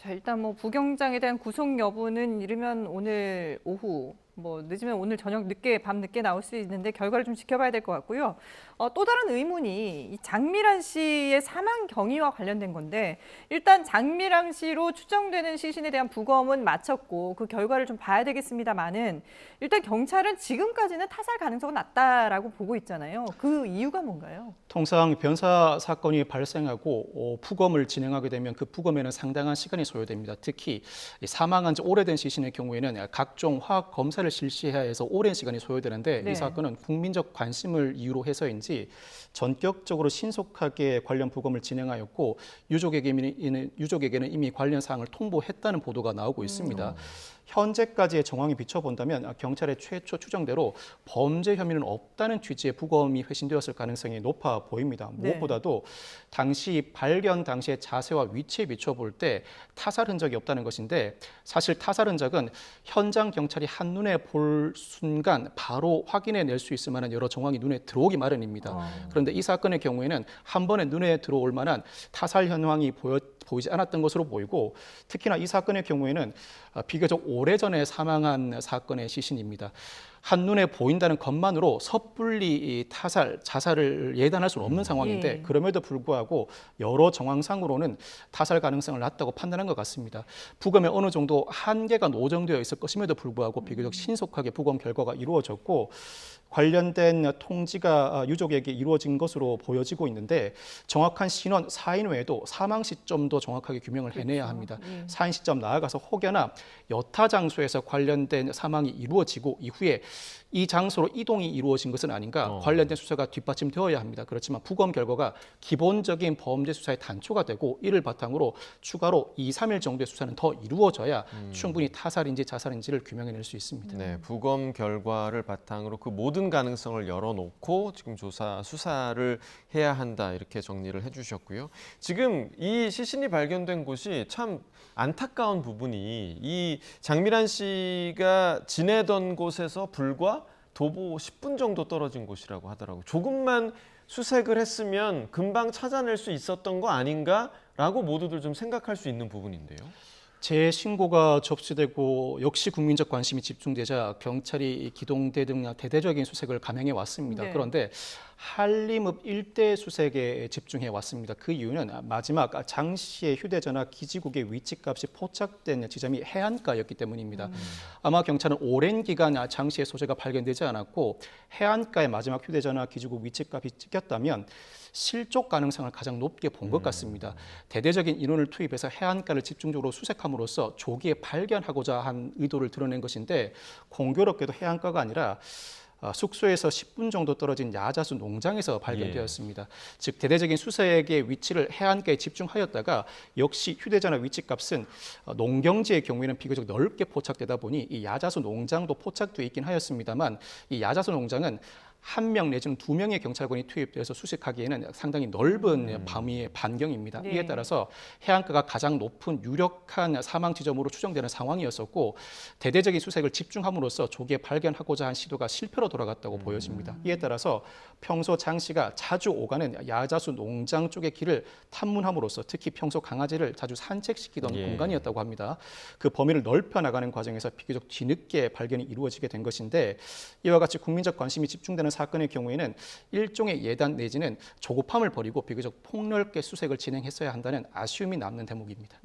자, 일단 뭐 부경장에 대한 구속 여부는 이르면 오늘 오후, 뭐 늦으면 오늘 저녁 늦게 밤 늦게 나올 수 있는데 결과를 좀 지켜봐야 될 것 같고요. 또 다른 의문이 이 장미란 씨의 사망 경위와 관련된 건데 일단 장미란 씨로 추정되는 시신에 대한 부검은 마쳤고 그 결과를 좀 봐야 되겠습니다만은 일단 경찰은 지금까지는 타살 가능성은 낮다라고 보고 있잖아요. 그 이유가 뭔가요? 통상 변사 사건이 발생하고 부검을 진행하게 되면 그 부검에는 상당한 시간이 소요됩니다. 특히 사망한 지 오래된 시신의 경우에는 각종 화학 검사를 실시해야 해서 오랜 시간이 소요되는데 네. 이 사건은 국민적 관심을 이유로 해서인지 전격적으로 신속하게 관련 부검을 진행하였고 유족에게는 이미 관련 사항을 통보했다는 보도가 나오고 있습니다. 현재까지의 정황에 비춰본다면 경찰의 최초 추정대로 범죄 혐의는 없다는 취지의 부검이 회신되었을 가능성이 높아 보입니다. 무엇보다도 당시 발견 당시의 자세와 위치에 비춰볼 때 타살 흔적이 없다는 것인데 사실 타살 흔적은 현장 경찰이 한눈에 볼 순간 바로 확인해낼 수 있을 만한 여러 정황이 눈에 들어오기 마련입니다. 그런데 이 사건의 경우에는 한 번에 눈에 들어올 만한 타살 현황이 보이지 않았던 것으로 보이고 특히나 이 사건의 경우에는 비교적 오래전에 사망한 사건의 시신입니다. 한눈에 보인다는 것만으로 섣불리 자살을 예단할 수는 없는 상황인데 그럼에도 불구하고 여러 정황상으로는 타살 가능성을 낮다고 판단한 것 같습니다. 부검에 어느 정도 한계가 노정되어 있을 것임에도 불구하고 비교적 신속하게 부검 결과가 이루어졌고 관련된 통지가 유족에게 이루어진 것으로 보여지고 있는데 정확한 신원, 사인 외에도 사망 시점도 정확하게 규명을 해내야 합니다. 사인 시점 나아가서 혹여나 여타 장소에서 관련된 사망이 이루어지고 이후에 이 장소로 이동이 이루어진 것은 아닌가 관련된 수사가 뒷받침되어야 합니다. 그렇지만 부검 결과가 기본적인 범죄 수사의 단초가 되고 이를 바탕으로 추가로 2, 3일 정도의 수사는 더 이루어져야 충분히 타살인지 자살인지를 규명해낼 수 있습니다. 네, 부검 결과를 바탕으로 그 모든 가능성을 열어놓고 지금 수사를 해야 한다 이렇게 정리를 해주셨고요. 지금 이 시신이 발견된 곳이 참 안타까운 부분이 이 장미란 씨가 지내던 곳에서 불과 도보 10분 정도 떨어진 곳이라고 하더라고요. 조금만 수색을 했으면 금방 찾아낼 수 있었던 거 아닌가라고 모두들 좀 생각할 수 있는 부분인데요. 재신고가 접수되고 역시 국민적 관심이 집중되자 경찰이 기동대 등 대대적인 수색을 감행해 왔습니다. 그런데 한림읍 일대 수색에 집중해 왔습니다. 그 이유는 마지막 장 씨의 휴대전화 기지국의 위치값이 포착된 지점이 해안가였기 때문입니다. 아마 경찰은 오랜 기간 장 씨의 소재가 발견되지 않았고 해안가의 마지막 휴대전화 기지국 위치값이 찍혔다면 실족 가능성을 가장 높게 본 것 같습니다. 대대적인 인원을 투입해서 해안가를 집중적으로 수색함으로써 조기에 발견하고자 한 의도를 드러낸 것인데 공교롭게도 해안가가 아니라 숙소에서 10분 정도 떨어진 야자수 농장에서 발견되었습니다. 즉 대대적인 수색의 위치를 해안가에 집중하였다가 역시 휴대전화 위치값은 농경지의 경우에는 비교적 넓게 포착되다 보니 이 야자수 농장도 포착되어 있긴 하였습니다만 이 야자수 농장은 한 명 내지는 2명의 경찰관이 투입돼서 수색하기에는 상당히 넓은 범위의 반경입니다. 이에 따라서 해안가가 가장 높은 유력한 사망 지점으로 추정되는 상황이었었고 대대적인 수색을 집중함으로써 조기에 발견하고자 한 시도가 실패로 돌아갔다고 보여집니다. 이에 따라서 평소 장 씨가 자주 오가는 야자수 농장 쪽의 길을 탐문함으로써 특히 평소 강아지를 자주 산책시키던 공간이었다고 합니다. 그 범위를 넓혀 나가는 과정에서 비교적 뒤늦게 발견이 이루어지게 된 것인데 이와 같이 국민적 관심이 집중되는 사건의 경우에는 일종의 예단 내지는 조급함을 버리고 비교적 폭넓게 수색을 진행했어야 한다는 아쉬움이 남는 대목입니다.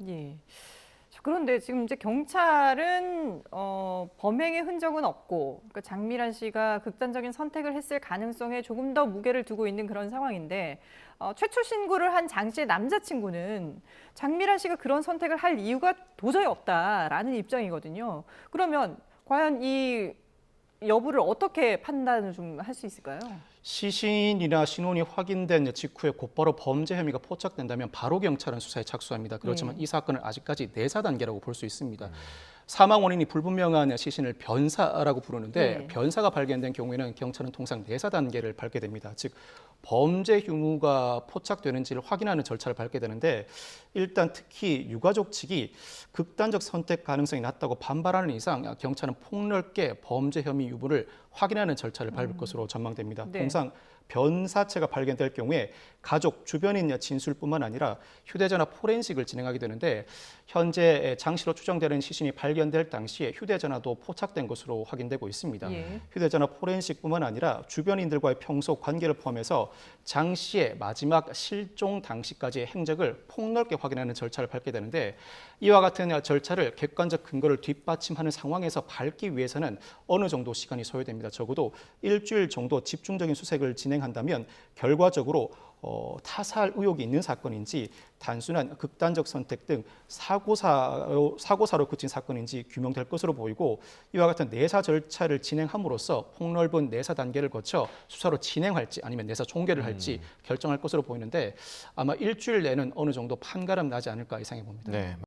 그런데 지금 이제 경찰은 범행의 흔적은 없고 그러니까 장미란 씨가 극단적인 선택을 했을 가능성에 조금 더 무게를 두고 있는 그런 상황인데 최초 신고를 한 장 씨의 남자친구는 장미란 씨가 그런 선택을 할 이유가 도저히 없다라는 입장이거든요. 그러면 과연 이 여부를 어떻게 판단을 좀 할 수 있을까요? 시신이나 신원이 확인된 직후에 곧바로 범죄 혐의가 포착된다면 바로 경찰은 수사에 착수합니다. 그렇지만 이 사건은 아직까지 내사 단계라고 볼 수 있습니다. 사망 원인이 불분명한 시신을 변사라고 부르는데 변사가 발견된 경우에는 경찰은 통상 내사 단계를 밟게 됩니다. 즉 범죄 흉무가 포착되는지를 확인하는 절차를 밟게 되는데 일단 특히 유가족 측이 극단적 선택 가능성이 낮다고 반발하는 이상 경찰은 폭넓게 범죄 혐의 유무를 확인하는 절차를 밟을 것으로 전망됩니다. 통상 변사체가 발견될 경우에 가족, 주변인 진술뿐만 아니라 휴대전화 포렌식을 진행하게 되는데 현재 장 씨로 추정되는 시신이 발견될 당시에 휴대전화도 포착된 것으로 확인되고 있습니다. 예. 휴대전화 포렌식뿐만 아니라 주변인들과의 평소 관계를 포함해서 장 씨의 마지막 실종 당시까지의 행적을 폭넓게 확인하는 절차를 밟게 되는데 이와 같은 절차를 객관적 근거를 뒷받침하는 상황에서 밟기 위해서는 어느 정도 시간이 소요됩니다. 적어도 일주일 정도 집중적인 수색을 진행한다면 결과적으로 타살 의혹이 있는 사건인지 단순한 극단적 선택 등 사고사로 그친 사건인지 규명될 것으로 보이고 이와 같은 내사 절차를 진행함으로써 폭넓은 내사 단계를 거쳐 수사로 진행할지 아니면 내사 종결을 할지 결정할 것으로 보이는데 아마 일주일 내는 어느 정도 판가름 나지 않을까 예상해 봅니다. 네.